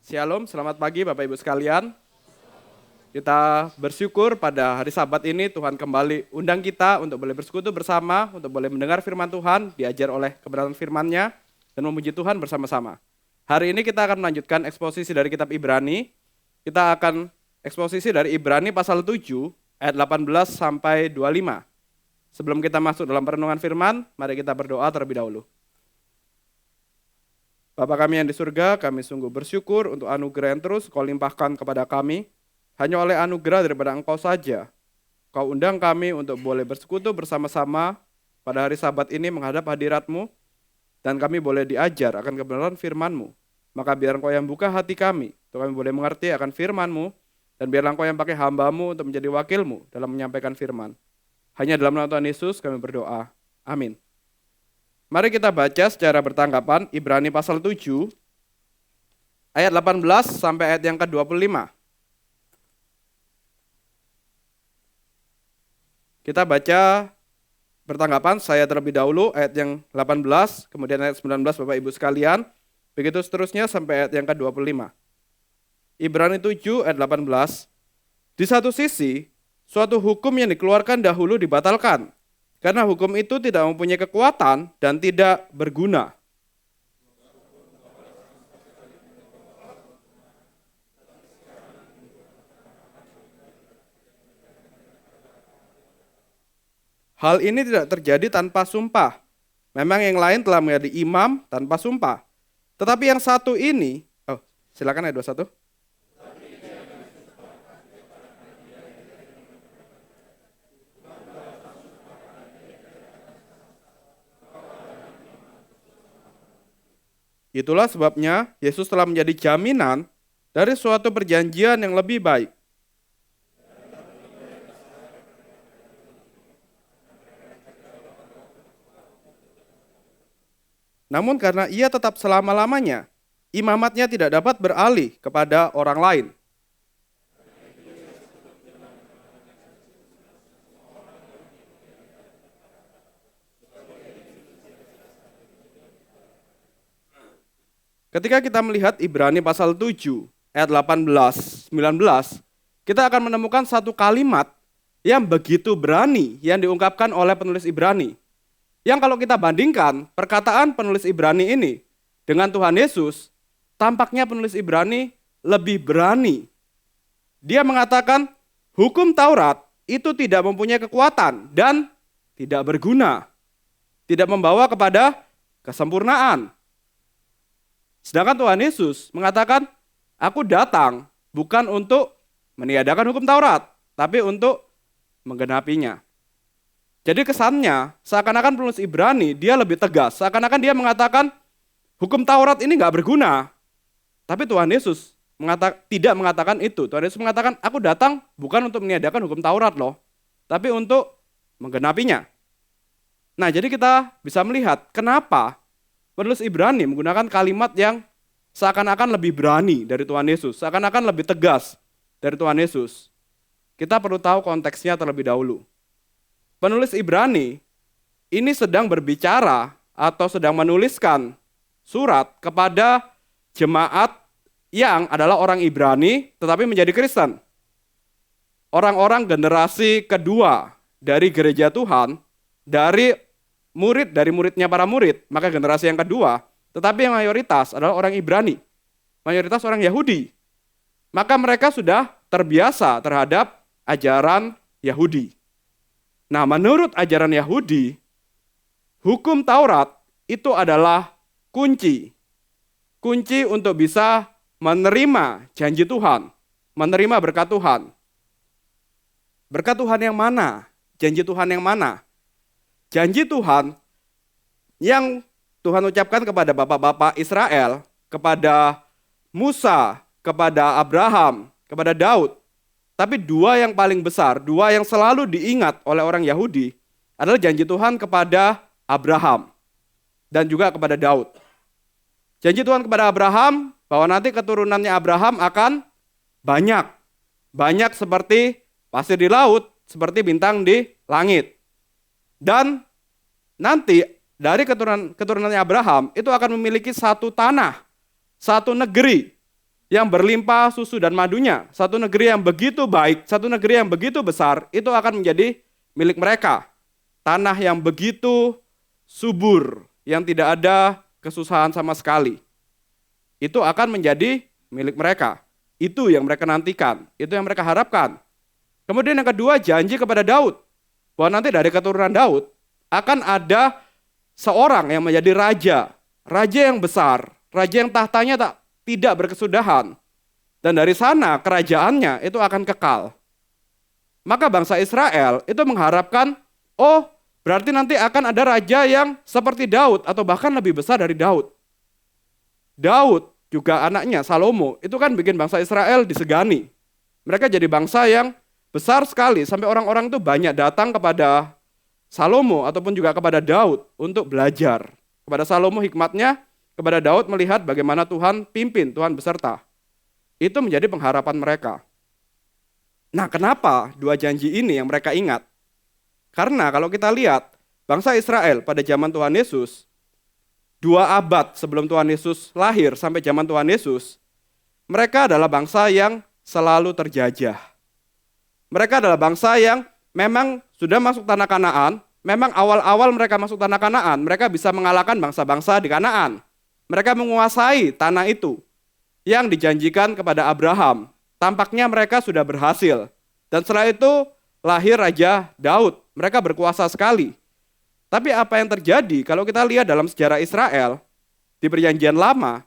Shalom, selamat pagi Bapak Ibu sekalian. Kita bersyukur pada hari Sabat ini Tuhan kembali undang kita untuk boleh bersekutu bersama, untuk boleh mendengar firman Tuhan, diajar oleh kebenaran firman-Nya, dan memuji Tuhan bersama-sama. Hari ini kita akan melanjutkan eksposisi dari kitab Ibrani. Kita akan eksposisi dari Ibrani pasal 7, ayat 18 sampai 25. Sebelum kita masuk dalam perenungan firman, mari kita berdoa terlebih dahulu. Bapa kami yang di surga, kami sungguh bersyukur untuk anugerah yang terus Kau limpahkan kepada kami. Hanya oleh anugerah daripada Engkau saja, Kau undang kami untuk boleh bersekutu bersama-sama pada hari Sabat ini menghadap hadirat-Mu, dan kami boleh diajar akan kebenaran firman-Mu. Maka biar Engkau yang buka hati kami, untuk kami boleh mengerti akan firman-Mu, dan biarlah Engkau yang pakai hamba-Mu untuk menjadi wakil-Mu dalam menyampaikan firman. Hanya dalam nama Tuhan Yesus kami berdoa. Amin. Mari kita baca secara bertanggapan Ibrani pasal 7, ayat 18 sampai ayat yang ke-25. Kita baca bertanggapan, saya terlebih dahulu ayat yang 18, kemudian ayat 19 Bapak Ibu sekalian, begitu seterusnya sampai ayat yang ke-25. Ibrani 7 ayat 18, di satu sisi, suatu hukum yang dikeluarkan dahulu dibatalkan, karena hukum itu tidak mempunyai kekuatan dan tidak berguna. Hal ini tidak terjadi tanpa sumpah. Memang yang lain telah menjadi imam tanpa sumpah. Tetapi yang satu ini, silakan ayat 21. Itulah sebabnya Yesus telah menjadi jaminan dari suatu perjanjian yang lebih baik. Namun karena ia tetap selama-lamanya, imamatnya tidak dapat beralih kepada orang lain. Ketika kita melihat Ibrani pasal 7, ayat 18, 19, kita akan menemukan satu kalimat yang begitu berani yang diungkapkan oleh penulis Ibrani. Yang kalau kita bandingkan perkataan penulis Ibrani ini dengan Tuhan Yesus, tampaknya penulis Ibrani lebih berani. Dia mengatakan hukum Taurat itu tidak mempunyai kekuatan dan tidak berguna. Tidak membawa kepada kesempurnaan. Sedangkan Tuhan Yesus mengatakan, aku datang bukan untuk meniadakan hukum Taurat, tapi untuk menggenapinya. Jadi kesannya, seakan-akan penulis Ibrani, dia lebih tegas. Seakan-akan dia mengatakan, hukum Taurat ini nggak berguna. Tapi Tuhan Yesus tidak mengatakan itu. Tuhan Yesus mengatakan, aku datang bukan untuk meniadakan hukum Taurat loh, tapi untuk menggenapinya. Nah, jadi kita bisa melihat kenapa penulis Ibrani menggunakan kalimat yang seakan-akan lebih berani dari Tuhan Yesus. Seakan-akan lebih tegas dari Tuhan Yesus. Kita perlu tahu konteksnya terlebih dahulu. Penulis Ibrani ini sedang berbicara atau sedang menuliskan surat kepada jemaat yang adalah orang Ibrani tetapi menjadi Kristen. Orang-orang generasi kedua dari gereja Tuhan, dari muridnya para murid, maka generasi yang kedua, tetapi yang mayoritas adalah orang Ibrani, mayoritas orang Yahudi. Maka mereka sudah terbiasa terhadap ajaran Yahudi. Nah, menurut ajaran Yahudi, hukum Taurat itu adalah kunci untuk bisa menerima janji Tuhan, menerima berkat Tuhan. Berkat Tuhan yang mana? Janji Tuhan yang mana? Janji Tuhan yang Tuhan ucapkan kepada bapak-bapak Israel, kepada Musa, kepada Abraham, kepada Daud. Tapi dua yang paling besar, dua yang selalu diingat oleh orang Yahudi adalah janji Tuhan kepada Abraham dan juga kepada Daud. Janji Tuhan kepada Abraham bahwa nanti keturunannya Abraham akan banyak. Banyak seperti pasir di laut, seperti bintang di langit. Dan nanti dari keturunannya Abraham itu akan memiliki satu tanah, satu negeri yang berlimpah susu dan madunya. Satu negeri yang begitu baik, satu negeri yang begitu besar, itu akan menjadi milik mereka. Tanah yang begitu subur, yang tidak ada kesusahan sama sekali. Itu akan menjadi milik mereka. Itu yang mereka nantikan, itu yang mereka harapkan. Kemudian yang kedua, janji kepada Daud, bahwa nanti dari keturunan Daud akan ada seorang yang menjadi raja, raja yang besar, raja yang tahtanya tidak berkesudahan. Dan dari sana kerajaannya itu akan kekal. Maka bangsa Israel itu mengharapkan, oh berarti nanti akan ada raja yang seperti Daud atau bahkan lebih besar dari Daud. Daud juga anaknya Salomo itu kan bikin bangsa Israel disegani. Mereka jadi bangsa yang besar sekali sampai orang-orang itu banyak datang kepada Salomo ataupun juga kepada Daud untuk belajar. Kepada Salomo hikmatnya, kepada Daud melihat bagaimana Tuhan pimpin, Tuhan beserta. Itu menjadi pengharapan mereka. Nah, kenapa dua janji ini yang mereka ingat? Karena kalau kita lihat, bangsa Israel pada zaman Tuhan Yesus, 2 abad sebelum Tuhan Yesus lahir sampai zaman Tuhan Yesus, mereka adalah bangsa yang selalu terjajah. Mereka adalah bangsa yang memang sudah masuk tanah Kanaan, memang awal-awal mereka masuk tanah Kanaan, mereka bisa mengalahkan bangsa-bangsa di Kanaan. Mereka menguasai tanah itu yang dijanjikan kepada Abraham. Tampaknya mereka sudah berhasil. Dan setelah itu lahir Raja Daud. Mereka berkuasa sekali. Tapi apa yang terjadi kalau kita lihat dalam sejarah Israel, di Perjanjian Lama,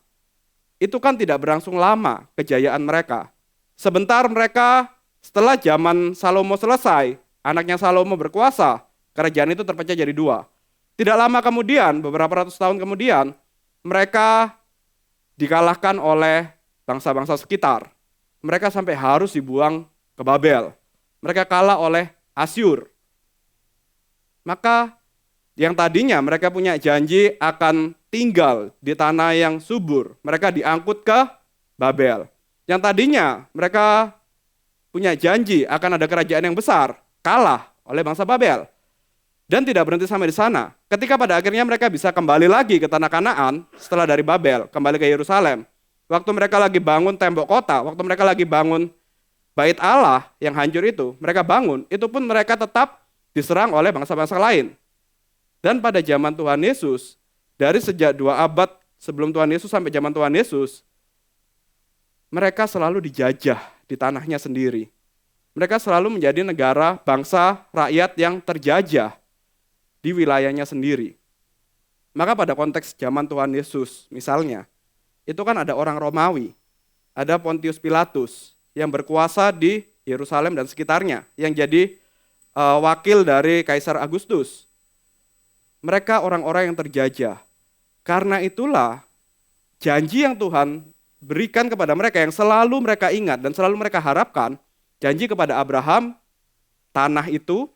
itu kan tidak berlangsung lama kejayaan mereka. Sebentar mereka setelah zaman Salomo selesai, anaknya Salomo berkuasa, kerajaan itu terpecah jadi 2. Tidak lama kemudian, beberapa ratus tahun kemudian, mereka dikalahkan oleh bangsa-bangsa sekitar. Mereka sampai harus dibuang ke Babel. Mereka kalah oleh Asyur. Maka yang tadinya mereka punya janji akan tinggal di tanah yang subur, mereka diangkut ke Babel. Yang tadinya mereka punya janji akan ada kerajaan yang besar, kalah oleh bangsa Babel. Dan tidak berhenti sampai di sana. Ketika pada akhirnya mereka bisa kembali lagi ke tanah Kanaan setelah dari Babel, kembali ke Yerusalem. Waktu mereka lagi bangun tembok kota, waktu mereka lagi bangun bait Allah yang hancur itu, mereka bangun, itu pun mereka tetap diserang oleh bangsa-bangsa lain. Dan pada zaman Tuhan Yesus, dari sejak 2 abad sebelum Tuhan Yesus sampai zaman Tuhan Yesus, mereka selalu dijajah di tanahnya sendiri. Mereka selalu menjadi negara, bangsa, rakyat yang terjajah di wilayahnya sendiri. Maka pada konteks zaman Tuhan Yesus, misalnya, itu kan ada orang Romawi, ada Pontius Pilatus yang berkuasa di Yerusalem dan sekitarnya, yang jadi wakil dari Kaisar Agustus. Mereka orang-orang yang terjajah. Karena itulah janji yang Tuhan berikan kepada mereka yang selalu mereka ingat dan selalu mereka harapkan, janji kepada Abraham, tanah itu,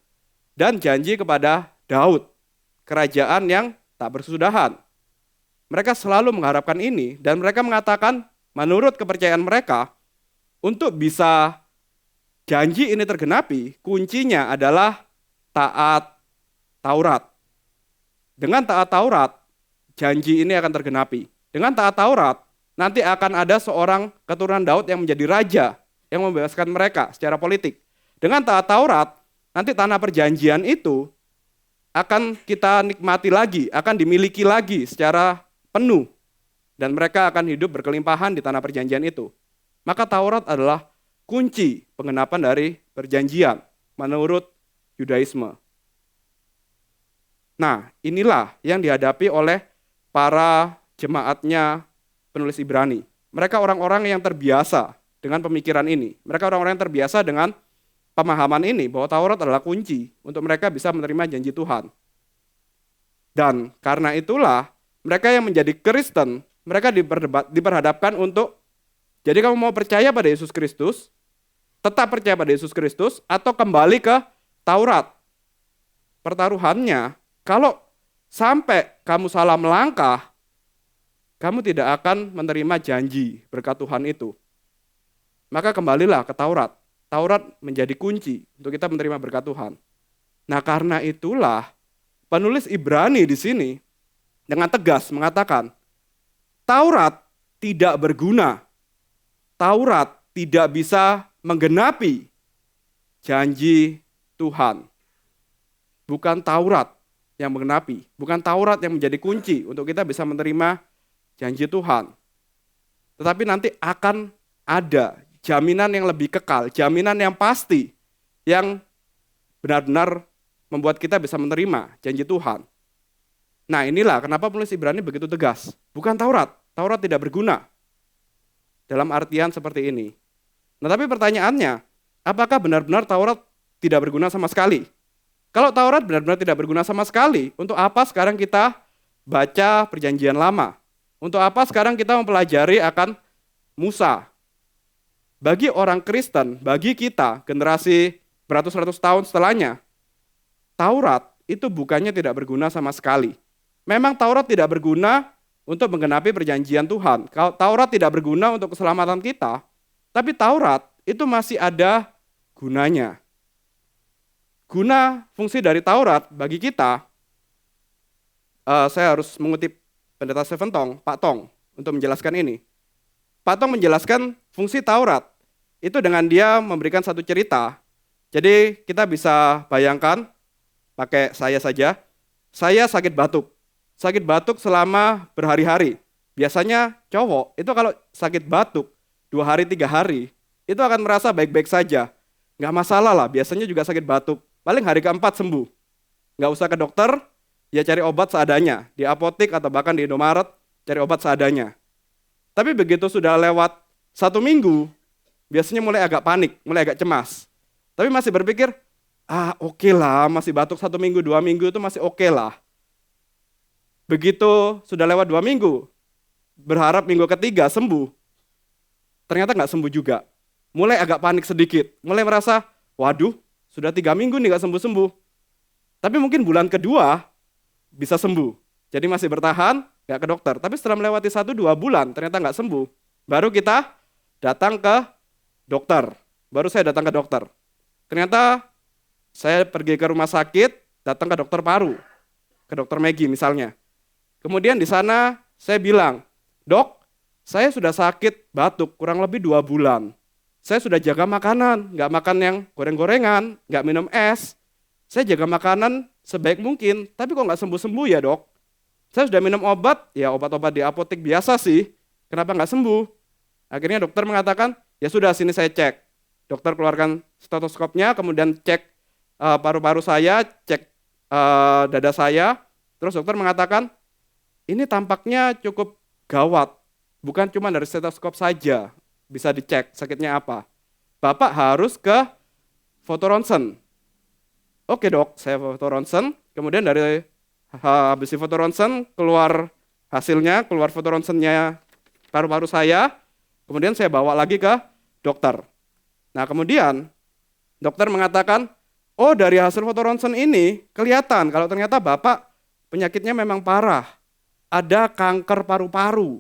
dan janji kepada Daud, kerajaan yang tak berkesudahan. Mereka selalu mengharapkan ini dan mereka mengatakan menurut kepercayaan mereka, untuk bisa janji ini tergenapi, kuncinya adalah taat Taurat. Dengan taat Taurat, janji ini akan tergenapi. Dengan taat Taurat, nanti akan ada seorang keturunan Daud yang menjadi raja, yang membebaskan mereka secara politik. Dengan taat Taurat, nanti tanah perjanjian itu akan kita nikmati lagi, akan dimiliki lagi secara penuh. Dan mereka akan hidup berkelimpahan di tanah perjanjian itu. Maka Taurat adalah kunci pengenapan dari perjanjian menurut Yudaisme. Nah, inilah yang dihadapi oleh para jemaatnya penulis Ibrani. Mereka orang-orang yang terbiasa dengan pemikiran ini. Mereka orang-orang yang terbiasa dengan pemahaman ini bahwa Taurat adalah kunci untuk mereka bisa menerima janji Tuhan. Dan karena itulah mereka yang menjadi Kristen, mereka diperhadapkan untuk, jadi kamu mau percaya pada Yesus Kristus, tetap percaya pada Yesus Kristus, atau kembali ke Taurat. Pertaruhannya, kalau sampai kamu salah melangkah, kamu tidak akan menerima janji berkat Tuhan itu. Maka kembalilah ke Taurat. Taurat menjadi kunci untuk kita menerima berkat Tuhan. Nah, karena itulah penulis Ibrani di sini dengan tegas mengatakan, Taurat tidak berguna Taurat tidak bisa menggenapi janji Tuhan. Bukan Taurat yang menggenapi, bukan Taurat yang menjadi kunci untuk kita bisa menerima janji Tuhan. Tetapi nanti akan ada jaminan yang lebih kekal, jaminan yang pasti, yang benar-benar membuat kita bisa menerima janji Tuhan. Nah, inilah kenapa penulis Ibrani begitu tegas. Bukan Taurat, Taurat tidak berguna. Dalam artian seperti ini. Nah, tapi pertanyaannya, apakah benar-benar Taurat tidak berguna sama sekali? Kalau Taurat benar-benar tidak berguna sama sekali, untuk apa sekarang kita baca Perjanjian Lama? Untuk apa sekarang kita mempelajari akan Musa? Bagi orang Kristen, bagi kita, generasi beratus-ratus tahun setelahnya, Taurat itu bukannya tidak berguna sama sekali. Memang Taurat tidak berguna untuk menggenapi perjanjian Tuhan. Taurat tidak berguna untuk keselamatan kita, tapi Taurat itu masih ada gunanya. Guna fungsi dari Taurat bagi kita, saya harus mengutip Pendeta Seventong, Pak Tong, untuk menjelaskan ini. Pak Tong menjelaskan fungsi Taurat itu dengan dia memberikan satu cerita. Jadi kita bisa bayangkan, pakai saya saja, saya sakit batuk selama berhari-hari. Biasanya cowok itu kalau sakit batuk 2 hari 3 hari itu akan merasa baik-baik saja, nggak masalah lah. Biasanya juga sakit batuk, paling hari keempat sembuh, nggak usah ke dokter, ya cari obat seadanya di apotek atau bahkan di Indomaret, cari obat seadanya. Tapi begitu sudah lewat 1 minggu, biasanya mulai agak panik, mulai agak cemas. Tapi masih berpikir, oke lah, masih batuk 1 minggu 2 minggu itu masih oke lah. Begitu sudah lewat 2 minggu, berharap minggu ketiga sembuh, ternyata nggak sembuh juga. Mulai agak panik sedikit, mulai merasa, waduh, sudah 3 minggu nih nggak sembuh-sembuh. Tapi mungkin bulan kedua bisa sembuh. Jadi masih bertahan, nggak ke dokter. Tapi setelah melewati 1-2 bulan, ternyata nggak sembuh. Baru kita datang ke dokter. Baru saya datang ke dokter. Ternyata saya pergi ke rumah sakit, datang ke dokter paru. Ke dokter Maggie misalnya. Kemudian di sana saya bilang, dok, saya sudah sakit batuk kurang lebih 2 bulan. Saya sudah jaga makanan, nggak makan yang goreng-gorengan, nggak minum es. Saya jaga makanan sebaik mungkin, tapi kok nggak sembuh-sembuh ya dok? Saya sudah minum obat, ya obat-obat di apotek biasa sih, kenapa nggak sembuh? Akhirnya dokter mengatakan, ya sudah sini saya cek. Dokter keluarkan stetoskopnya, kemudian cek paru-paru saya, cek dada saya. Terus dokter mengatakan, ini tampaknya cukup gawat, bukan cuma dari stetoskop saja bisa dicek sakitnya apa. Bapak harus ke foto ronsen. Oke dok, saya foto ronsen, kemudian dari habis foto ronsen keluar hasilnya, keluar foto ronsennya paru-paru saya, kemudian saya bawa lagi ke dokter. Nah kemudian dokter mengatakan, oh dari hasil foto ronsen ini kelihatan kalau ternyata bapak penyakitnya memang parah. Ada kanker paru-paru.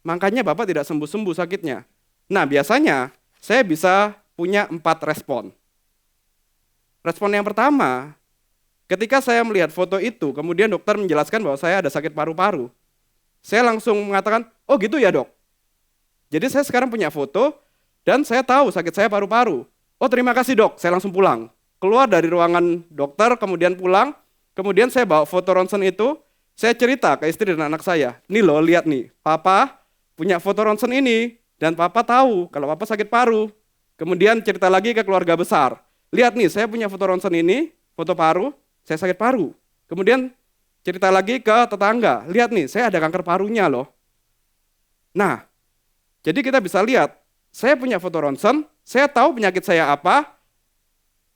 Makanya bapak tidak sembuh-sembuh sakitnya. Nah biasanya saya bisa punya 4 respon. Respon yang pertama, ketika saya melihat foto itu, kemudian dokter menjelaskan bahwa saya ada sakit paru-paru. Saya langsung mengatakan, oh gitu ya dok. Jadi saya sekarang punya foto, dan saya tahu sakit saya paru-paru. Oh terima kasih dok, saya langsung pulang. Keluar dari ruangan dokter, kemudian pulang. Kemudian saya bawa foto ronsen itu, saya cerita ke istri dan anak saya, nih loh lihat nih, papa punya foto ronsen ini, dan papa tahu kalau papa sakit paru. Kemudian cerita lagi ke keluarga besar, lihat nih saya punya foto ronsen ini, foto paru, saya sakit paru. Kemudian cerita lagi ke tetangga, lihat nih saya ada kanker parunya loh. Nah, jadi kita bisa lihat, saya punya foto ronsen, saya tahu penyakit saya apa,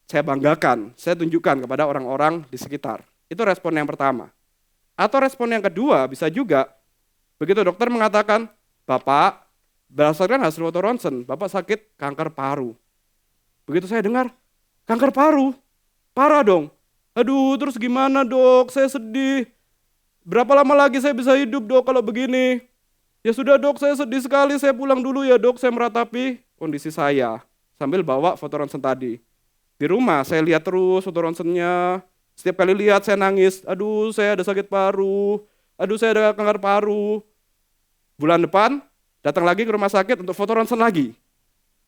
saya banggakan, saya tunjukkan kepada orang-orang di sekitar. Itu respon yang pertama. Atau respon yang kedua bisa juga, begitu dokter mengatakan, Bapak, berdasarkan hasil foto ronsen, Bapak sakit kanker paru. Begitu saya dengar, kanker paru? Parah dong. Aduh, terus gimana dok? Saya sedih. Berapa lama lagi saya bisa hidup dok kalau begini? Ya sudah dok, saya sedih sekali, saya pulang dulu ya dok, saya meratapi kondisi saya. Sambil bawa foto ronsen tadi. Di rumah saya lihat terus foto ronsennya. Setiap kali lihat saya nangis, aduh saya ada sakit paru, aduh saya ada kanker paru. Bulan depan Datang lagi ke rumah sakit untuk foto ronsen lagi.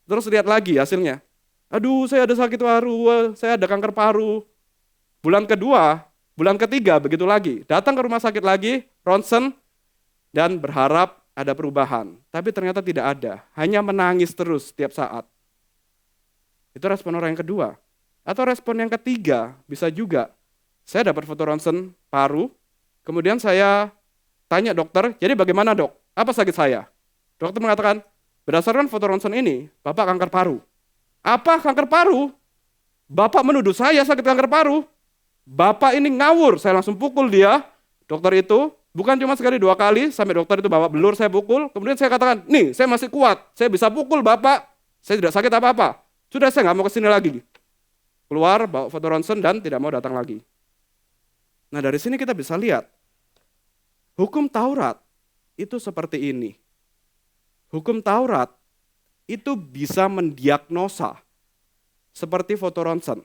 Terus lihat lagi hasilnya. Aduh, saya ada sakit paru, saya ada kanker paru. Bulan kedua, bulan ketiga begitu lagi. Datang ke rumah sakit lagi, ronsen, dan berharap ada perubahan. Tapi ternyata tidak ada, hanya menangis terus setiap saat. Itu respon orang yang kedua. Atau respon yang ketiga, bisa juga. Saya dapat foto ronsen paru, kemudian saya tanya dokter, jadi bagaimana dok? Apa sakit saya? Dokter mengatakan, berdasarkan foto ronsen ini, Bapak kanker paru. Apa kanker paru? Bapak menuduh saya sakit kanker paru. Bapak ini ngawur, saya langsung pukul dia. Dokter itu, bukan cuma sekali 2 kali, sampai dokter itu bawa belur saya pukul. Kemudian saya katakan, nih saya masih kuat, saya bisa pukul Bapak. Saya tidak sakit apa-apa. Sudah saya nggak mau kesini lagi. Keluar, bawa foto ronsen dan tidak mau datang lagi. Nah dari sini kita bisa lihat, hukum Taurat itu seperti ini. Hukum Taurat itu bisa mendiagnosa seperti foto ronsen.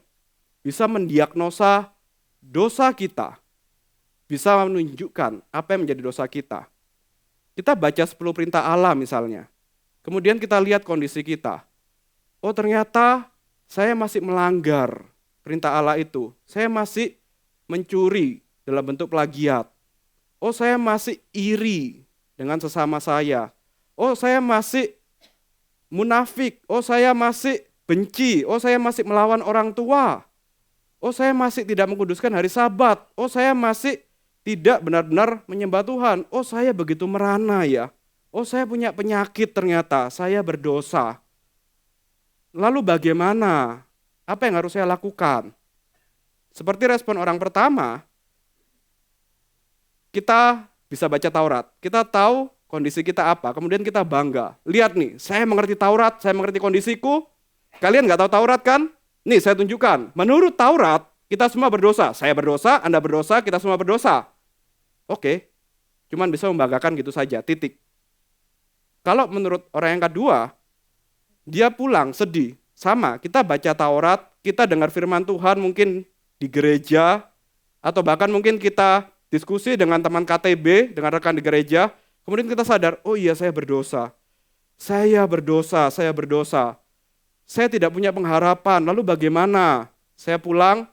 Bisa mendiagnosa dosa kita. Bisa menunjukkan apa yang menjadi dosa kita. Kita baca 10 perintah Allah misalnya. Kemudian kita lihat kondisi kita. Oh ternyata saya masih melanggar perintah Allah itu. Saya masih mencuri dalam bentuk plagiat. Oh saya masih iri dengan sesama saya. Oh saya masih munafik. Oh saya masih benci. Oh saya masih melawan orang tua. Oh saya masih tidak mengkuduskan hari Sabat. Oh saya masih tidak benar-benar menyembah Tuhan. Oh saya begitu merana ya. Oh saya punya penyakit ternyata. Saya berdosa. Lalu bagaimana? Apa yang harus saya lakukan? Seperti respon orang pertama, kita bisa baca Taurat. Kita tahu kondisi kita apa, kemudian kita bangga. Lihat nih, saya mengerti Taurat, saya mengerti kondisiku. Kalian nggak tahu Taurat kan? Nih saya tunjukkan. Menurut Taurat, kita semua berdosa. Saya berdosa, Anda berdosa, kita semua berdosa. Oke, cuman bisa membanggakan gitu saja, titik. Kalau menurut orang yang kedua, dia pulang sedih. Sama, kita baca Taurat, kita dengar firman Tuhan mungkin di gereja, atau bahkan mungkin kita diskusi dengan teman KTB, dengan rekan di gereja, kemudian kita sadar, oh iya saya berdosa. Saya berdosa, saya berdosa. Saya tidak punya pengharapan, lalu bagaimana? Saya pulang,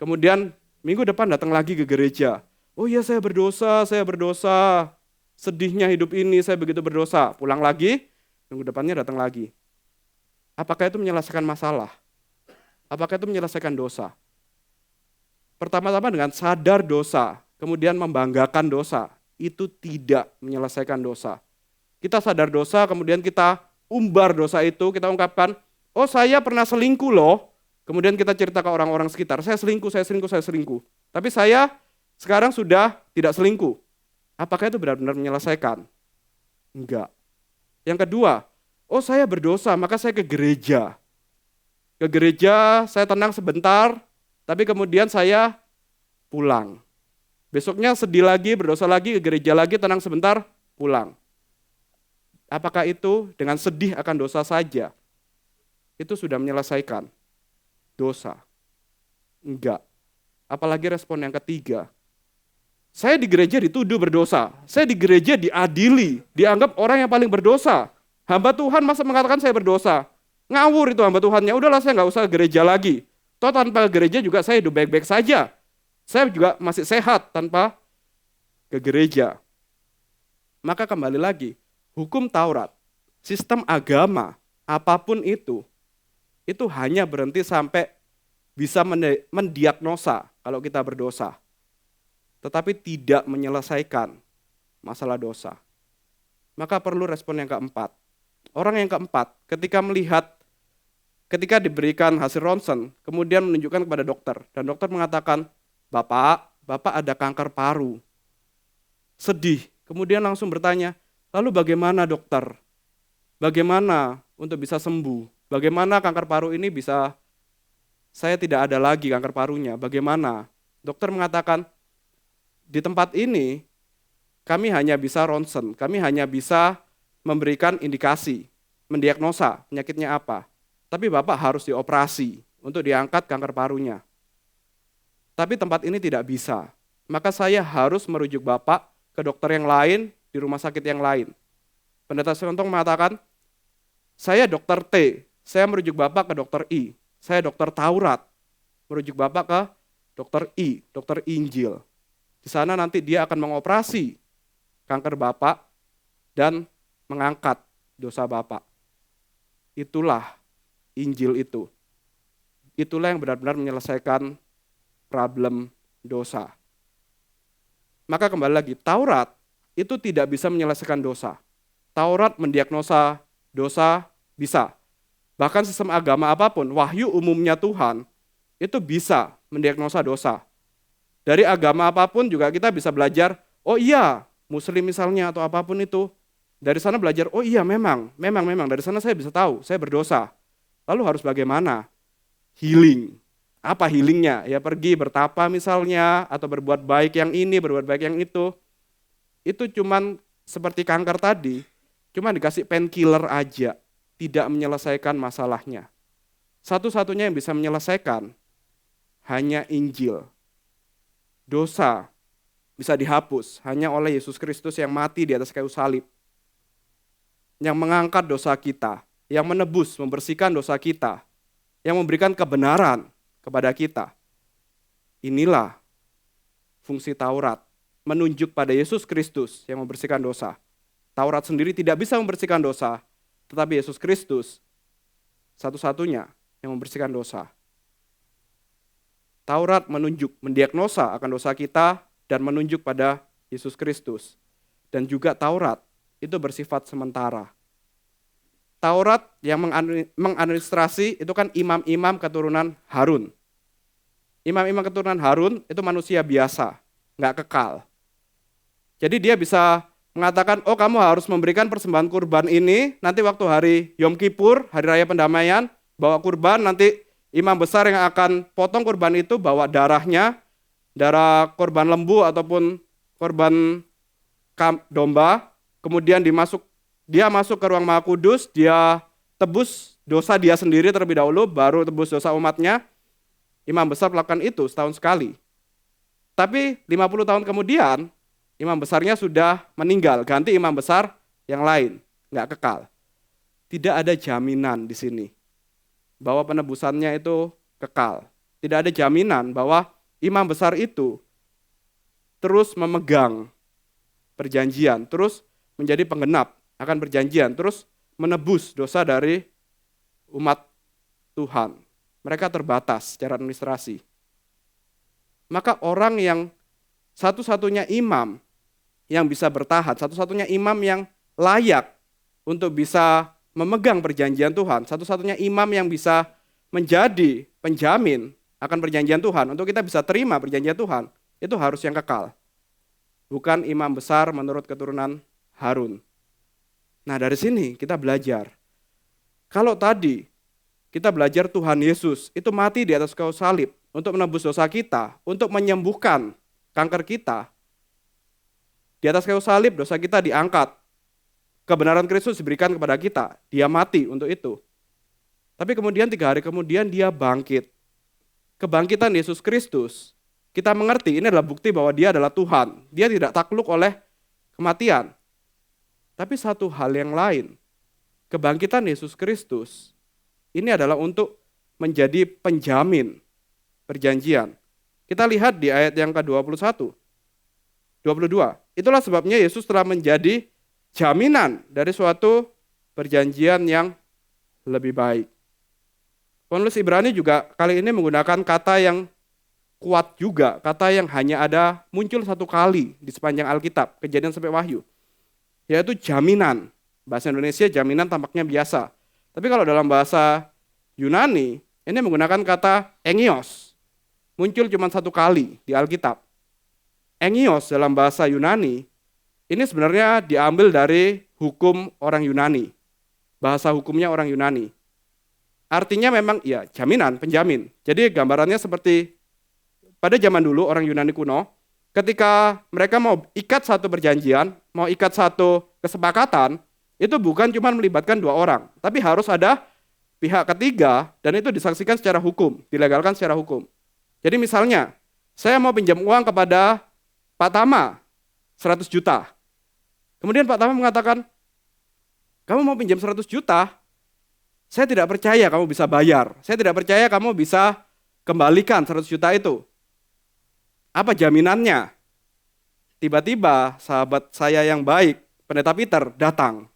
kemudian minggu depan datang lagi ke gereja. Oh iya saya berdosa, saya berdosa. Sedihnya hidup ini, saya begitu berdosa. Pulang lagi, minggu depannya datang lagi. Apakah itu menyelesaikan masalah? Apakah itu menyelesaikan dosa? Pertama-tama dengan sadar dosa, kemudian membanggakan dosa, itu tidak menyelesaikan dosa. Kita sadar dosa, kemudian kita umbar dosa itu, kita ungkapkan, oh saya pernah selingkuh loh. Kemudian kita cerita ke orang-orang sekitar, saya selingkuh, saya selingkuh, saya selingkuh. Tapi saya sekarang sudah tidak selingkuh. Apakah itu benar-benar menyelesaikan? Enggak. Yang kedua, oh saya berdosa, maka saya ke gereja. Ke gereja, saya tenang sebentar, tapi kemudian saya pulang. Besoknya sedih lagi, berdosa lagi, ke gereja lagi, tenang sebentar, pulang. Apakah itu dengan sedih akan dosa saja? Itu sudah menyelesaikan dosa? Enggak. Apalagi respon yang ketiga. Saya di gereja dituduh berdosa. Saya di gereja diadili, dianggap orang yang paling berdosa. Hamba Tuhan masa mengatakan saya berdosa. Ngawur itu hamba Tuhannya, udahlah saya nggak usah gereja lagi. Toh tanpa gereja juga saya hidup baik-baik saja. Saya juga masih sehat tanpa ke gereja. Maka kembali lagi, hukum Taurat, sistem agama, apapun itu hanya berhenti sampai bisa mendiagnosa kalau kita berdosa. Tetapi tidak menyelesaikan masalah dosa. Maka perlu respon yang keempat. Orang yang keempat, ketika diberikan hasil ronsen, kemudian menunjukkan kepada dokter, dan dokter mengatakan, Bapak ada kanker paru. Sedih, kemudian langsung bertanya, lalu bagaimana dokter? Bagaimana untuk bisa sembuh? Bagaimana kanker paru ini bisa, saya tidak ada lagi kanker parunya, bagaimana? Dokter mengatakan, di tempat ini, kami hanya bisa ronsen, kami hanya bisa memberikan indikasi, mendiagnosa penyakitnya apa. Tapi Bapak harus dioperasi untuk diangkat kanker parunya. Tapi tempat ini tidak bisa. Maka saya harus merujuk Bapak ke dokter yang lain, di rumah sakit yang lain. Pendeta Siontong mengatakan, saya dokter T, saya merujuk Bapak ke dokter I. Saya dokter Taurat, merujuk Bapak ke dokter I, dokter Injil. Di sana nanti dia akan mengoperasi kanker Bapak dan mengangkat dosa Bapak. Itulah Injil itu. Itulah yang benar-benar menyelesaikan problem dosa. Maka kembali lagi, Taurat itu tidak bisa menyelesaikan dosa. Taurat mendiagnosa dosa bisa. Bahkan sistem agama apapun, wahyu umumnya Tuhan, itu bisa mendiagnosa dosa. Dari agama apapun juga kita bisa belajar, oh iya, Muslim misalnya atau apapun itu, dari sana belajar, oh iya memang, dari sana saya bisa tahu, saya berdosa. Lalu harus bagaimana? Healing. Apa healingnya? Ya pergi bertapa misalnya, atau berbuat baik yang ini, berbuat baik yang itu. Itu cuman seperti kanker tadi, cuma dikasih painkiller aja, tidak menyelesaikan masalahnya. Satu-satunya yang bisa menyelesaikan hanya Injil. Dosa bisa dihapus hanya oleh Yesus Kristus yang mati di atas kayu salib. Yang mengangkat dosa kita, yang menebus, membersihkan dosa kita, yang memberikan kebenaran kepada kita. Inilah fungsi Taurat, menunjuk pada Yesus Kristus yang membersihkan dosa. Taurat sendiri tidak bisa membersihkan dosa, tetapi Yesus Kristus satu-satunya yang membersihkan dosa. Taurat menunjuk, mendiagnosa akan dosa kita dan menunjuk pada Yesus Kristus. Dan juga Taurat itu bersifat sementara. Taurat yang mengadministrasi itu kan imam-imam keturunan Harun. Imam-imam keturunan Harun itu manusia biasa, nggak kekal. Jadi dia bisa mengatakan, oh kamu harus memberikan persembahan kurban ini, nanti waktu hari Yom Kippur, hari raya pendamaian, bawa kurban, nanti imam besar yang akan potong kurban itu bawa darahnya, darah korban lembu ataupun korban domba, kemudian dia masuk ke ruang Maha Kudus, dia tebus dosa dia sendiri terlebih dahulu, baru tebus dosa umatnya. Imam besar melakukan itu setahun sekali. Tapi 50 tahun kemudian, imam besarnya sudah meninggal, ganti imam besar yang lain, nggak kekal. Tidak ada jaminan di sini bahwa penebusannya itu kekal. Tidak ada jaminan bahwa imam besar itu terus memegang perjanjian, terus menjadi penggenap akan perjanjian, terus menebus dosa dari umat Tuhan. Mereka terbatas secara administrasi. Maka orang yang satu-satunya imam yang bisa bertahan, satu-satunya imam yang layak untuk bisa memegang perjanjian Tuhan, satu-satunya imam yang bisa menjadi penjamin akan perjanjian Tuhan, untuk kita bisa terima perjanjian Tuhan, itu harus yang kekal. Bukan imam besar menurut keturunan Harun. Nah dari sini kita belajar. Kalau tadi kita belajar Tuhan Yesus itu mati di atas kayu salib untuk menebus dosa kita, untuk menyembuhkan kanker kita. Di atas kayu salib dosa kita diangkat. Kebenaran Kristus diberikan kepada kita. Dia mati untuk itu. Tapi kemudian 3 hari kemudian dia bangkit. Kebangkitan Yesus Kristus, kita mengerti ini adalah bukti bahwa dia adalah Tuhan. Dia tidak takluk oleh kematian. Tapi satu hal yang lain, kebangkitan Yesus Kristus ini adalah untuk menjadi penjamin perjanjian. Kita lihat di ayat yang ke-21, 22. Itulah sebabnya Yesus telah menjadi jaminan dari suatu perjanjian yang lebih baik. Penulis Ibrani juga kali ini menggunakan kata yang kuat juga, kata yang hanya ada muncul satu kali di sepanjang Alkitab, Kejadian sampai Wahyu, yaitu jaminan. Bahasa Indonesia jaminan tampaknya biasa. Tapi kalau dalam bahasa Yunani, ini menggunakan kata engios. Muncul cuma satu kali di Alkitab. Engios dalam bahasa Yunani, ini sebenarnya diambil dari hukum orang Yunani. Bahasa hukumnya orang Yunani. Artinya memang ya jaminan, penjamin. Jadi gambarannya seperti pada zaman dulu orang Yunani kuno, ketika mereka mau ikat satu perjanjian, mau ikat satu kesepakatan, itu bukan cuma melibatkan 2 orang, tapi harus ada pihak ketiga dan itu disaksikan secara hukum, dilegalkan secara hukum. Jadi misalnya, saya mau pinjam uang kepada Pak Tama 100 juta. Kemudian Pak Tama mengatakan, Kamu mau pinjam 100 juta, saya tidak percaya kamu bisa bayar. Saya tidak percaya kamu bisa kembalikan 100 juta itu. Apa jaminannya? Tiba-tiba sahabat saya yang baik, Pendeta Peter, datang.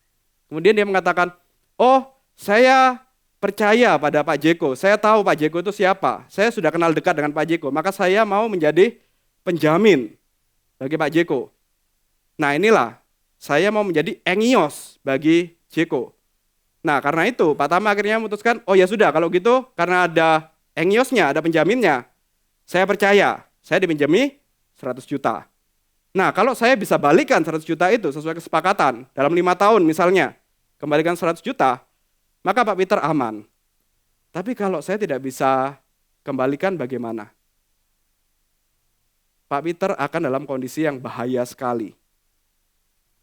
Kemudian dia mengatakan, oh saya percaya pada Pak Jeko. Saya tahu Pak Jeko itu siapa. Saya sudah kenal dekat dengan Pak Jeko. Maka saya mau menjadi penjamin bagi Pak Jeko. Nah inilah, saya mau menjadi engios bagi Jeko. Nah karena itu Pak Tama akhirnya memutuskan, oh ya sudah kalau gitu karena ada engiosnya, ada penjaminnya, saya percaya, saya dipinjami 100 juta. Nah kalau saya bisa balikan 100 juta itu sesuai kesepakatan, dalam 5 tahun misalnya, kembalikan 100 juta, maka Pak Peter aman. Tapi kalau saya tidak bisa kembalikan bagaimana? Pak Peter akan dalam kondisi yang bahaya sekali.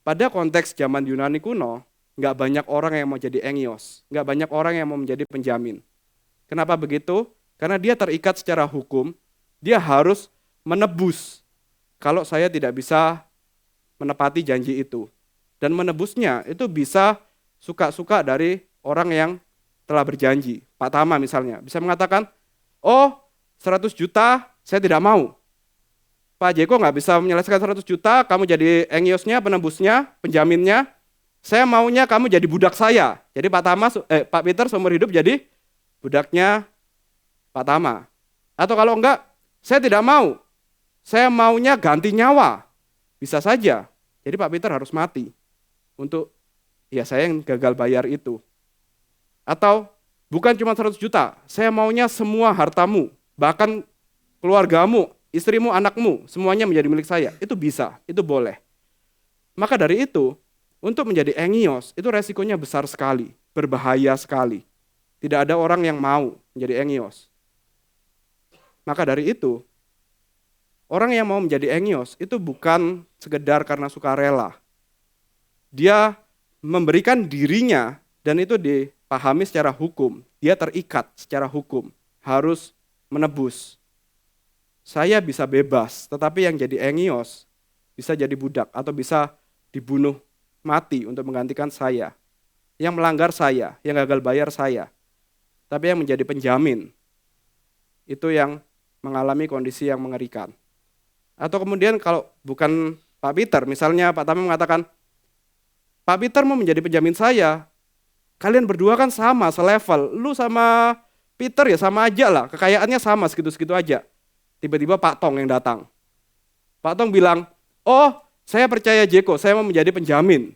Pada konteks zaman Yunani kuno, nggak banyak orang yang mau jadi engios, nggak banyak orang yang mau menjadi penjamin. Kenapa begitu? Karena dia terikat secara hukum, dia harus menebus kalau saya tidak bisa menepati janji itu. Dan menebusnya itu bisa suka-suka dari orang yang telah berjanji. Pak Tama misalnya, bisa mengatakan, oh 100 juta saya tidak mau. Pak Jeko nggak bisa menyelesaikan 100 juta, kamu jadi engiosnya, penebusnya, penjaminnya. Saya maunya kamu jadi budak saya. Jadi Pak Peter seumur hidup jadi budaknya Pak Tama. Atau kalau enggak, saya tidak mau. Saya maunya ganti nyawa. Bisa saja. Jadi Pak Peter harus mati untuk ya saya yang gagal bayar itu. Atau bukan cuma 100 juta, saya maunya semua hartamu, bahkan keluargamu, istrimu, anakmu, semuanya menjadi milik saya. Itu bisa, itu boleh. Maka dari itu, untuk menjadi engios, itu resikonya besar sekali, berbahaya sekali. Tidak ada orang yang mau menjadi engios. Maka dari itu, orang yang mau menjadi engios itu bukan sekedar karena sukarela. Dia memberikan dirinya, dan itu dipahami secara hukum. Dia terikat secara hukum, harus menebus. Saya bisa bebas, tetapi yang jadi engios bisa jadi budak atau bisa dibunuh mati untuk menggantikan saya. Yang melanggar saya, yang gagal bayar saya. Tapi yang menjadi penjamin, itu yang mengalami kondisi yang mengerikan. Atau kemudian kalau bukan Pak Peter, misalnya Pak Tama mengatakan, Pak Peter mau menjadi penjamin saya, kalian berdua kan sama, selevel. Lu sama Peter ya sama aja lah, kekayaannya sama segitu-segitu aja. Tiba-tiba Pak Tong yang datang. Pak Tong bilang, oh saya percaya Jeko, saya mau menjadi penjamin.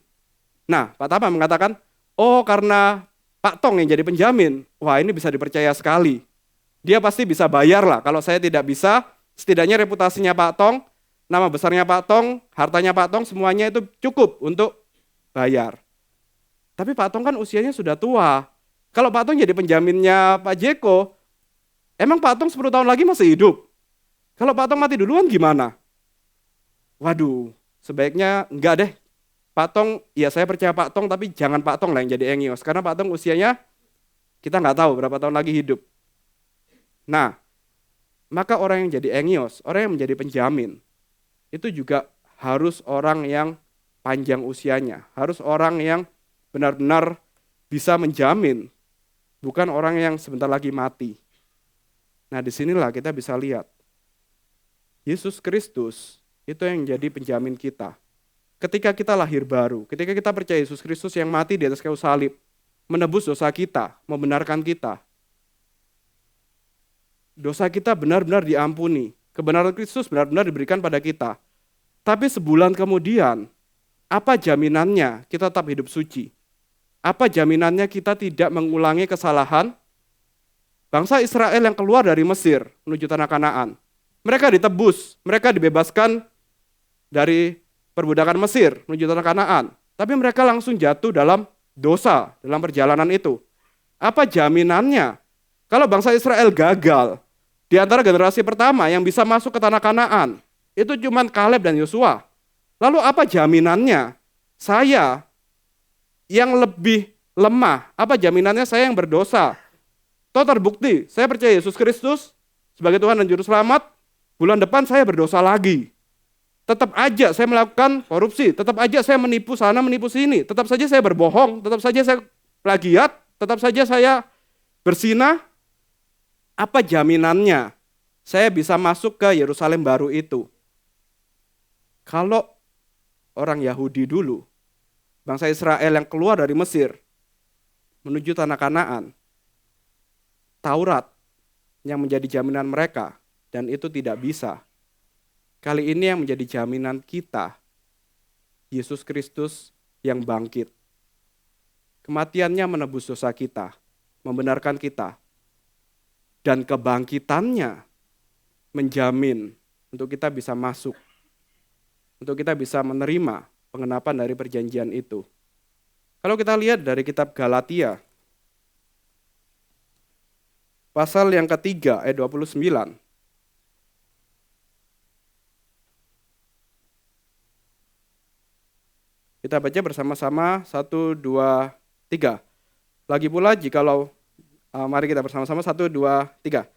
Nah Pak Tama mengatakan, oh karena Pak Tong yang jadi penjamin, wah ini bisa dipercaya sekali. Dia pasti bisa bayar lah, kalau saya tidak bisa, setidaknya reputasinya Pak Tong, nama besarnya Pak Tong, hartanya Pak Tong, semuanya itu cukup untuk bayar. Tapi Pak Tong kan usianya sudah tua. Kalau Pak Tong jadi penjaminnya Pak Jeko, emang Pak Tong 10 tahun lagi masih hidup? Kalau Pak Tong mati duluan gimana? Waduh, sebaiknya enggak deh. Pak Tong, ya saya percaya Pak Tong, tapi jangan Pak Tong lah yang jadi engios. Karena Pak Tong usianya kita nggak tahu berapa tahun lagi hidup. Nah, maka orang yang jadi engios, orang yang menjadi penjamin, itu juga harus orang yang panjang usianya. Harus orang yang benar-benar bisa menjamin, bukan orang yang sebentar lagi mati. Nah disinilah kita bisa lihat, Yesus Kristus itu yang jadi penjamin kita. Ketika kita lahir baru, ketika kita percaya Yesus Kristus yang mati di atas kayu salib, menebus dosa kita, membenarkan kita. Dosa kita benar-benar diampuni. Kebenaran Kristus benar-benar diberikan pada kita. Tapi sebulan kemudian, apa jaminannya kita tetap hidup suci? Apa jaminannya kita tidak mengulangi kesalahan bangsa Israel yang keluar dari Mesir menuju tanah Kanaan? Mereka ditebus, mereka dibebaskan dari perbudakan Mesir menuju tanah Kanaan. Tapi mereka langsung jatuh dalam dosa dalam perjalanan itu. Apa jaminannya? Kalau bangsa Israel gagal, di antara generasi pertama yang bisa masuk ke tanah Kanaan, itu cuma Kaleb dan Yosua. Lalu apa jaminannya? Saya yang lebih lemah, apa jaminannya saya yang berdosa? Toh terbukti, saya percaya Yesus Kristus sebagai Tuhan dan Juru Selamat, bulan depan saya berdosa lagi. Tetap aja saya melakukan korupsi, tetap aja saya menipu sana, menipu sini, tetap saja saya berbohong, tetap saja saya plagiat, tetap saja saya berzinah. Apa jaminannya saya bisa masuk ke Yerusalem baru itu? Kalau orang Yahudi dulu, bangsa Israel yang keluar dari Mesir menuju tanah Kanaan, Taurat yang menjadi jaminan mereka, dan itu tidak bisa. Kali ini yang menjadi jaminan kita, Yesus Kristus yang bangkit. Kematiannya menebus dosa kita, membenarkan kita, dan kebangkitannya menjamin untuk kita bisa masuk, untuk kita bisa menerima pengenapan dari perjanjian itu. Kalau kita lihat dari kitab Galatia, pasal yang ketiga ayat 29. Kita baca bersama-sama 1, 2, 3. Lagi pula jikalau, mari kita bersama-sama 1, 2, 3.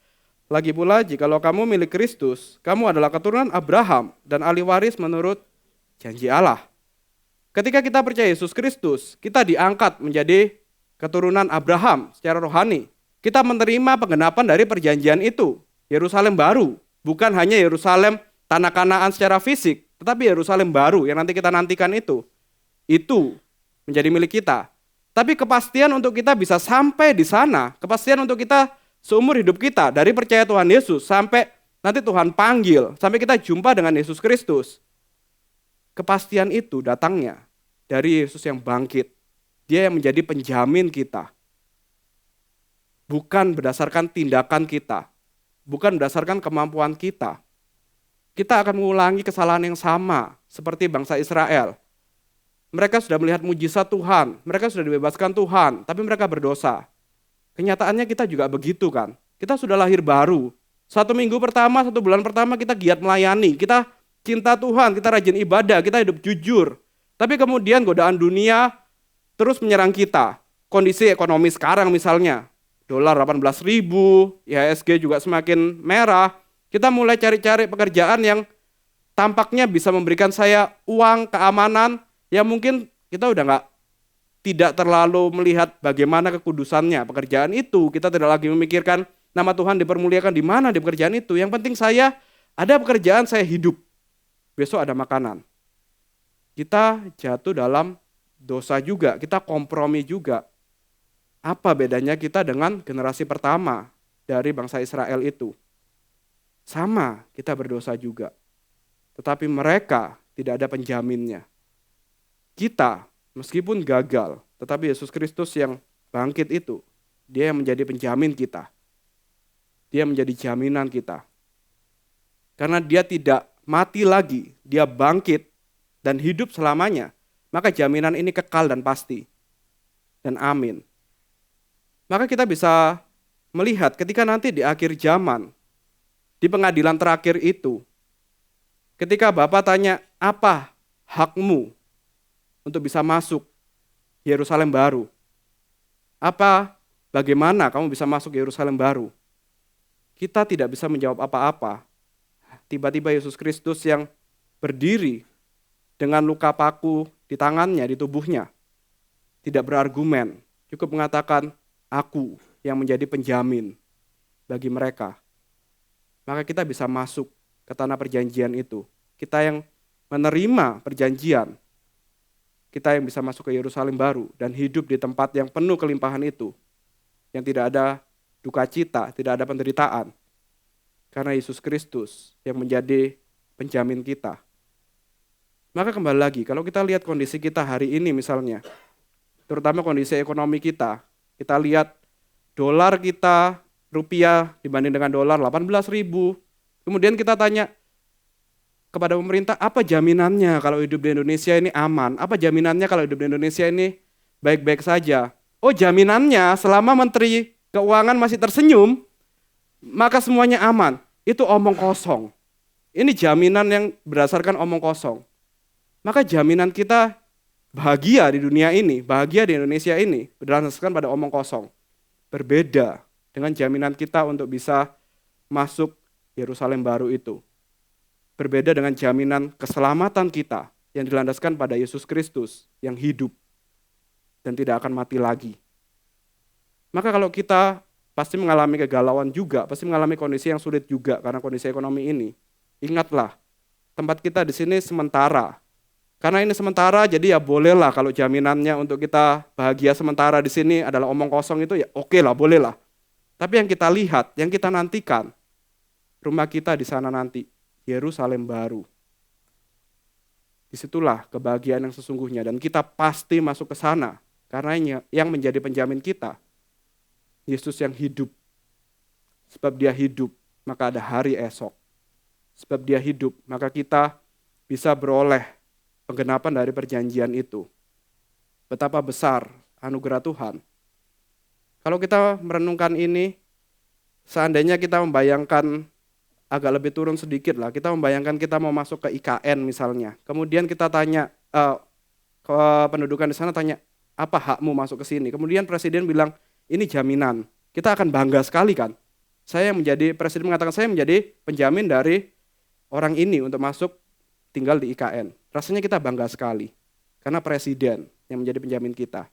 Lagi pula jikalau kamu milik Kristus, kamu adalah keturunan Abraham dan ahli waris menurut janji Allah. Ketika kita percaya Yesus Kristus, kita diangkat menjadi keturunan Abraham secara rohani. Kita menerima penggenapan dari perjanjian itu, Yerusalem baru, bukan hanya Yerusalem tanah Kanaan secara fisik, tetapi Yerusalem baru yang nanti kita nantikan itu menjadi milik kita. Tapi kepastian untuk kita bisa sampai di sana, kepastian untuk kita seumur hidup kita dari percaya Tuhan Yesus sampai nanti Tuhan panggil, sampai kita jumpa dengan Yesus Kristus. Kepastian itu datangnya dari Yesus yang bangkit. Dia yang menjadi penjamin kita. Bukan berdasarkan tindakan kita, bukan berdasarkan kemampuan kita. Kita akan mengulangi kesalahan yang sama seperti bangsa Israel. Mereka sudah melihat mujizat Tuhan, mereka sudah dibebaskan Tuhan, tapi mereka berdosa. Kenyataannya kita juga begitu kan. Kita sudah lahir baru. 1 minggu pertama, 1 bulan pertama kita giat melayani, kita cinta Tuhan, kita rajin ibadah, kita hidup jujur. Tapi kemudian godaan dunia terus menyerang kita. Kondisi ekonomi sekarang misalnya, dolar 18.000, IHSG juga semakin merah. Kita mulai cari-cari pekerjaan yang tampaknya bisa memberikan saya uang, keamanan, yang mungkin kita udah tidak terlalu melihat bagaimana kekudusannya pekerjaan itu. Kita tidak lagi memikirkan nama Tuhan dipermuliakan di mana di pekerjaan itu. Yang penting saya ada pekerjaan, saya hidup. Besok ada makanan. Kita jatuh dalam dosa juga, kita kompromi juga. Apa bedanya kita dengan generasi pertama dari bangsa Israel itu? Sama, kita berdosa juga. Tetapi mereka tidak ada penjaminnya. Kita, meskipun gagal, tetapi Yesus Kristus yang bangkit itu, dia yang menjadi penjamin kita. Dia menjadi jaminan kita. Karena dia tidak mati lagi, dia bangkit dan hidup selamanya, maka jaminan ini kekal dan pasti. Dan amin. Maka kita bisa melihat ketika nanti di akhir zaman, di pengadilan terakhir itu, ketika Bapa tanya, apa hakmu untuk bisa masuk Yerusalem baru? Bagaimana kamu bisa masuk Yerusalem baru? Kita tidak bisa menjawab apa-apa. Tiba-tiba Yesus Kristus yang berdiri dengan luka paku di tangannya, di tubuhnya, tidak berargumen, cukup mengatakan, aku yang menjadi penjamin bagi mereka. Maka kita bisa masuk ke tanah perjanjian itu. Kita yang menerima perjanjian, kita yang bisa masuk ke Yerusalem baru dan hidup di tempat yang penuh kelimpahan itu, yang tidak ada duka cita, tidak ada penderitaan. Karena Yesus Kristus yang menjadi penjamin kita. Maka kembali lagi, kalau kita lihat kondisi kita hari ini misalnya, terutama kondisi ekonomi kita lihat dolar kita, rupiah dibanding dengan dolar 18.000. Kemudian kita tanya kepada pemerintah, apa jaminannya kalau hidup di Indonesia ini aman? Apa jaminannya kalau hidup di Indonesia ini baik-baik saja? Oh, jaminannya selama Menteri Keuangan masih tersenyum, maka semuanya aman. Itu omong kosong. Ini jaminan yang berdasarkan omong kosong. Maka jaminan kita bahagia di dunia ini, bahagia di Indonesia ini, berdasarkan pada omong kosong. Berbeda dengan jaminan kita untuk bisa masuk Yerusalem baru itu. Berbeda dengan jaminan keselamatan kita yang dilandaskan pada Yesus Kristus yang hidup dan tidak akan mati lagi. Maka kalau kita pasti mengalami kegalauan juga, pasti mengalami kondisi yang sulit juga karena kondisi ekonomi ini. Ingatlah, tempat kita di sini sementara. Karena ini sementara, jadi ya bolehlah kalau jaminannya untuk kita bahagia sementara di sini adalah omong kosong itu ya oke lah, bolehlah. Tapi yang kita lihat, yang kita nantikan, rumah kita di sana nanti, Yerusalem baru. Disitulah kebahagiaan yang sesungguhnya dan kita pasti masuk ke sana karena yang menjadi penjamin kita, Yesus yang hidup. Sebab dia hidup, maka ada hari esok. Sebab dia hidup, maka kita bisa beroleh penggenapan dari perjanjian itu. Betapa besar anugerah Tuhan. Kalau kita merenungkan ini, seandainya kita membayangkan agak lebih turun sedikit lah, kita membayangkan kita mau masuk ke IKN misalnya. Kemudian kita tanya, ke pendudukan di sana tanya, apa hakmu masuk ke sini? Kemudian presiden bilang, ini jaminan. Kita akan bangga sekali kan. Presiden mengatakan saya menjadi penjamin dari orang ini untuk masuk tinggal di IKN. Rasanya kita bangga sekali. Karena presiden yang menjadi penjamin kita.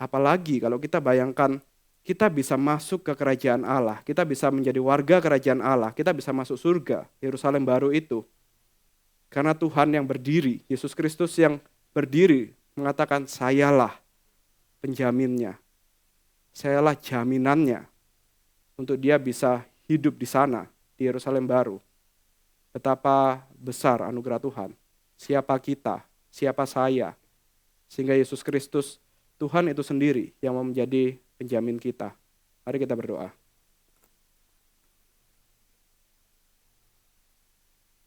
Apalagi kalau kita bayangkan kita bisa masuk ke kerajaan Allah, kita bisa menjadi warga kerajaan Allah, kita bisa masuk surga, Yerusalem baru itu. Karena Tuhan yang berdiri, Yesus Kristus yang berdiri mengatakan, sayalah penjaminnya, sayalah jaminannya untuk dia bisa hidup di sana, di Yerusalem baru. Betapa besar anugerah Tuhan. Siapa kita, siapa saya, sehingga Yesus Kristus, Tuhan itu sendiri yang mau menjadi penjamin kita. Mari kita berdoa.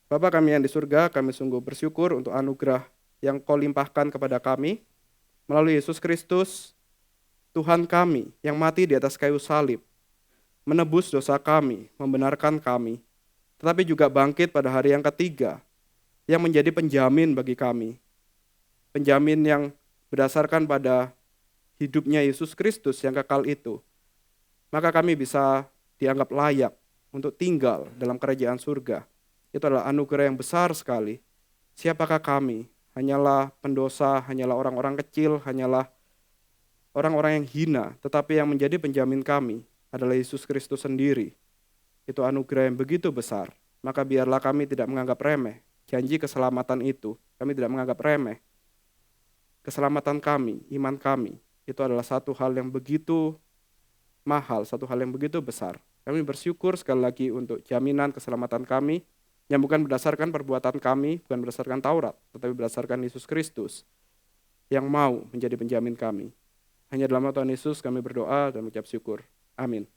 Bapa kami yang di surga, kami sungguh bersyukur untuk anugerah yang Kau limpahkan kepada kami melalui Yesus Kristus, Tuhan kami yang mati di atas kayu salib, menebus dosa kami, membenarkan kami, tetapi juga bangkit pada hari yang ketiga, yang menjadi penjamin bagi kami. Penjamin yang berdasarkan pada hidupnya Yesus Kristus yang kekal itu, maka kami bisa dianggap layak untuk tinggal dalam kerajaan surga. Itu adalah anugerah yang besar sekali. Siapakah kami? Hanyalah pendosa, hanyalah orang-orang kecil, hanyalah orang-orang yang hina, tetapi yang menjadi penjamin kami adalah Yesus Kristus sendiri. Itu anugerah yang begitu besar. Maka biarlah kami tidak menganggap remeh janji keselamatan itu. Kami tidak menganggap remeh keselamatan kami, iman kami. Itu adalah satu hal yang begitu mahal, satu hal yang begitu besar. Kami bersyukur sekali lagi untuk jaminan keselamatan kami, yang bukan berdasarkan perbuatan kami, bukan berdasarkan Taurat, tetapi berdasarkan Yesus Kristus, yang mau menjadi penjamin kami. Hanya dalam nama Tuhan Yesus kami berdoa dan mengucap syukur. Amin.